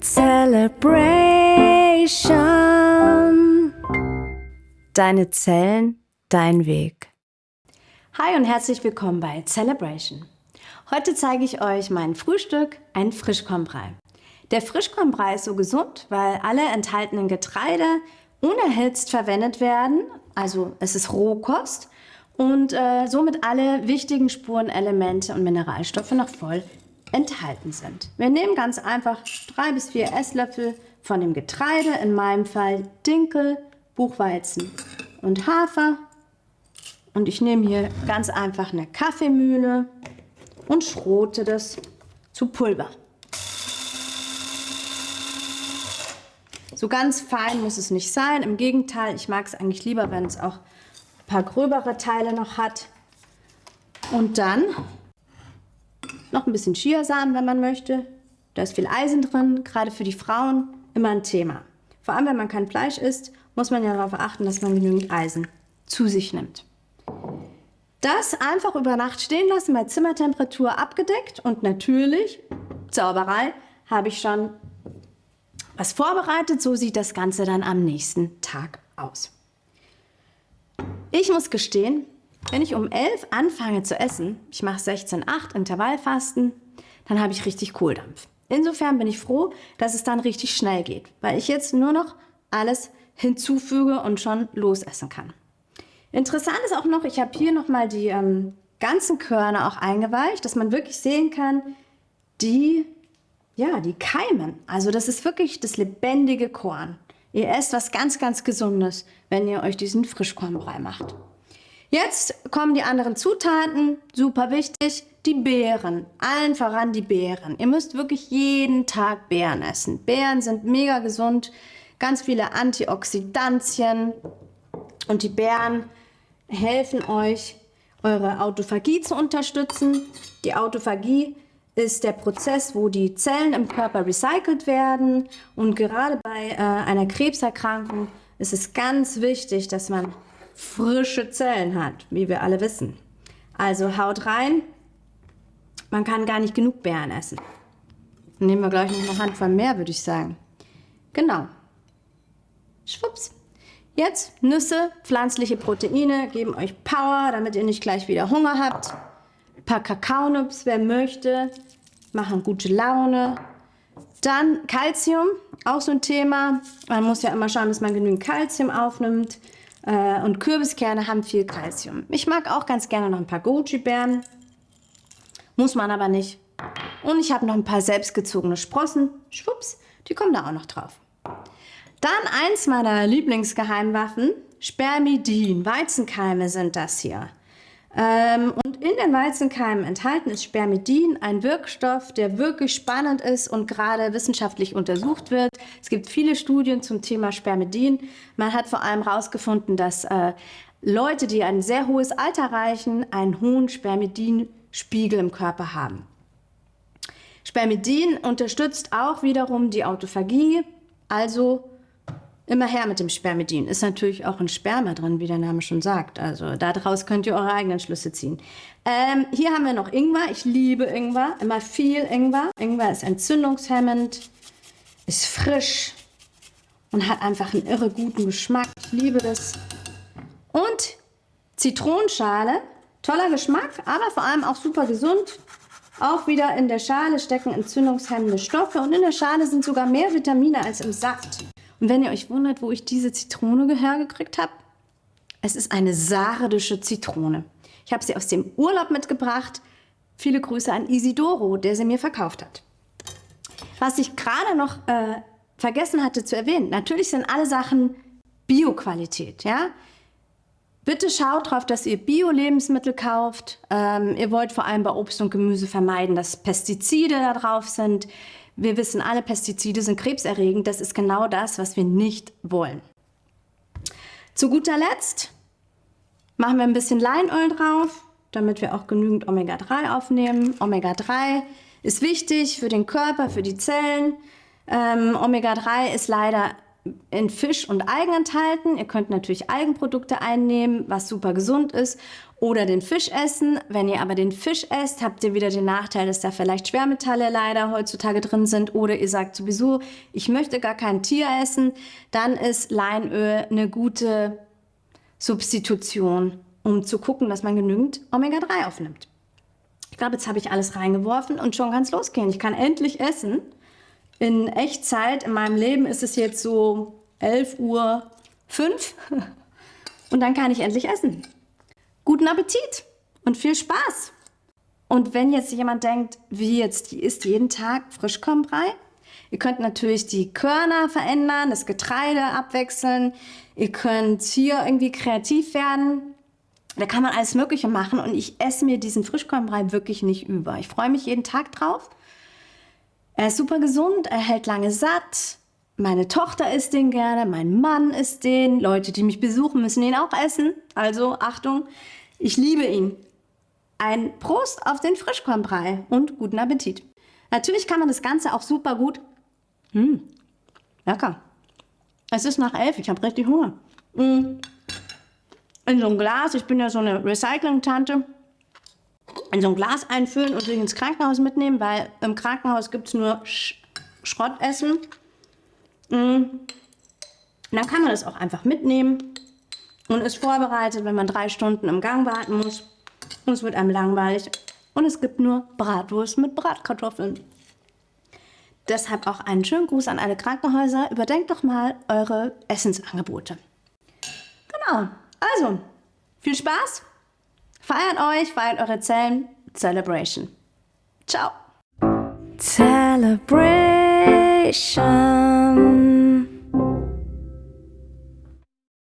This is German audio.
Celebration. Deine Zellen, dein Weg. Hi und herzlich willkommen bei Celebration. Heute zeige ich euch mein Frühstück, einen Frischkornbrei. Der Frischkornbrei ist so gesund, weil alle enthaltenen Getreide unerhitzt verwendet werden, also es ist Rohkost und somit alle wichtigen Spurenelemente und Mineralstoffe noch voll enthalten sind. Wir nehmen ganz einfach 3 bis 4 Esslöffel von dem Getreide, in meinem Fall Dinkel, Buchweizen und Hafer. Und ich nehme hier ganz einfach eine Kaffeemühle und schrote das zu Pulver. So ganz fein muss es nicht sein. Im Gegenteil, ich mag es eigentlich lieber, wenn es auch ein paar gröbere Teile noch hat. Und dann noch ein bisschen Chiasamen, wenn man möchte. Da ist viel Eisen drin, gerade für die Frauen immer ein Thema. Vor allem, wenn man kein Fleisch isst, muss man ja darauf achten, dass man genügend Eisen zu sich nimmt. Das einfach über Nacht stehen lassen, bei Zimmertemperatur abgedeckt. Und natürlich, Zauberei, habe ich schon was vorbereitet. So sieht das Ganze dann am nächsten Tag aus. Ich muss gestehen, wenn ich um 11 anfange zu essen, ich mache 16:8 Intervallfasten, dann habe ich richtig Kohldampf. Insofern bin ich froh, dass es dann richtig schnell geht, weil ich jetzt nur noch alles hinzufüge und schon losessen kann. Interessant ist auch noch, ich habe hier nochmal die ganzen Körner auch eingeweicht, dass man wirklich sehen kann, die keimen. Also das ist wirklich das lebendige Korn. Ihr esst was ganz, ganz Gesundes, wenn ihr euch diesen Frischkornbrei macht. Jetzt kommen die anderen Zutaten, super wichtig, die Beeren, allen voran die Beeren. Ihr müsst wirklich jeden Tag Beeren essen. Beeren sind mega gesund, ganz viele Antioxidantien und die Beeren helfen euch, eure Autophagie zu unterstützen. Die Autophagie ist der Prozess, wo die Zellen im Körper recycelt werden und gerade bei einer Krebserkrankung ist es ganz wichtig, dass man frische Zellen hat, wie wir alle wissen. Also haut rein, man kann gar nicht genug Beeren essen. Nehmen wir gleich noch eine Handvoll mehr, würde ich sagen. Genau. Schwupps. Jetzt Nüsse, pflanzliche Proteine, geben euch Power, damit ihr nicht gleich wieder Hunger habt. Ein paar Kakaonips, wer möchte, machen gute Laune. Dann Calcium, auch so ein Thema. Man muss ja immer schauen, dass man genügend Calcium aufnimmt. Und Kürbiskerne haben viel Calcium. Ich mag auch ganz gerne noch ein paar Goji-Beeren. Muss man aber nicht. Und ich habe noch ein paar selbstgezogene Sprossen. Schwupps, die kommen da auch noch drauf. Dann eins meiner Lieblingsgeheimwaffen, Spermidin. Weizenkeime sind das hier. Und in den Weizenkeimen enthalten ist Spermidin, ein Wirkstoff, der wirklich spannend ist und gerade wissenschaftlich untersucht wird. Es gibt viele Studien zum Thema Spermidin. Man hat vor allem herausgefunden, dass Leute, die ein sehr hohes Alter erreichen, einen hohen Spermidinspiegel im Körper haben. Spermidin unterstützt auch wiederum die Autophagie, also immer her mit dem Spermidin. Ist natürlich auch ein Sperma drin, wie der Name schon sagt. Also daraus könnt ihr eure eigenen Schlüsse ziehen. Hier haben wir noch Ingwer. Ich liebe Ingwer. Immer viel Ingwer. Ingwer ist entzündungshemmend, ist frisch und hat einfach einen irre guten Geschmack. Ich liebe das. Und Zitronenschale. Toller Geschmack, aber vor allem auch super gesund. Auch wieder in der Schale stecken entzündungshemmende Stoffe. Und in der Schale sind sogar mehr Vitamine als im Saft. Und wenn ihr euch wundert, wo ich diese Zitrone hergekriegt habe, es ist eine sardische Zitrone. Ich habe sie aus dem Urlaub mitgebracht. Viele Grüße an Isidoro, der sie mir verkauft hat. Was ich gerade noch vergessen hatte zu erwähnen, natürlich sind alle Sachen Bio-Qualität, ja? Bitte schaut drauf, dass ihr Bio-Lebensmittel kauft. Ihr wollt vor allem bei Obst und Gemüse vermeiden, dass Pestizide da drauf sind. Wir wissen alle, Pestizide sind krebserregend. Das ist genau das, was wir nicht wollen. Zu guter Letzt machen wir ein bisschen Leinöl drauf, damit wir auch genügend Omega-3 aufnehmen. Omega-3 ist wichtig für den Körper, für die Zellen. Omega-3 ist leider in Fisch und Algen enthalten. Ihr könnt natürlich Algenprodukte einnehmen, was super gesund ist, oder den Fisch essen. Wenn ihr aber den Fisch esst, habt ihr wieder den Nachteil, dass da vielleicht Schwermetalle leider heutzutage drin sind, oder ihr sagt sowieso, ich möchte gar kein Tier essen, dann ist Leinöl eine gute Substitution, um zu gucken, dass man genügend Omega-3 aufnimmt. Ich glaube, jetzt habe ich alles reingeworfen und schon kann es losgehen. Ich kann endlich essen. In Echtzeit, in meinem Leben ist es jetzt so 11:05 Uhr und dann kann ich endlich essen. Guten Appetit und viel Spaß. Und wenn jetzt jemand denkt, wie jetzt, die isst jeden Tag Frischkornbrei, ihr könnt natürlich die Körner verändern, das Getreide abwechseln, ihr könnt hier irgendwie kreativ werden. Da kann man alles Mögliche machen und ich esse mir diesen Frischkornbrei wirklich nicht über. Ich freue mich jeden Tag drauf. Er ist super gesund, er hält lange satt. Meine Tochter isst den gerne, mein Mann isst den. Leute, die mich besuchen, müssen ihn auch essen. Also Achtung, ich liebe ihn. Ein Prost auf den Frischkornbrei und guten Appetit. Natürlich kann man das Ganze auch super gut. Lecker. Es ist nach 11, ich habe richtig Hunger. In so ein Glas, ich bin ja so eine Recycling-Tante, in so ein Glas einfüllen und sich ins Krankenhaus mitnehmen, weil im Krankenhaus gibt es nur Schrottessen. Dann kann man das auch einfach mitnehmen und ist vorbereitet, wenn man 3 Stunden im Gang warten muss. Und es wird einem langweilig. Und es gibt nur Bratwurst mit Bratkartoffeln. Deshalb auch einen schönen Gruß an alle Krankenhäuser. Überdenkt doch mal eure Essensangebote. Genau. Also, viel Spaß. Feiert euch, feiert eure Zellen. Celebration. Ciao. Celebration.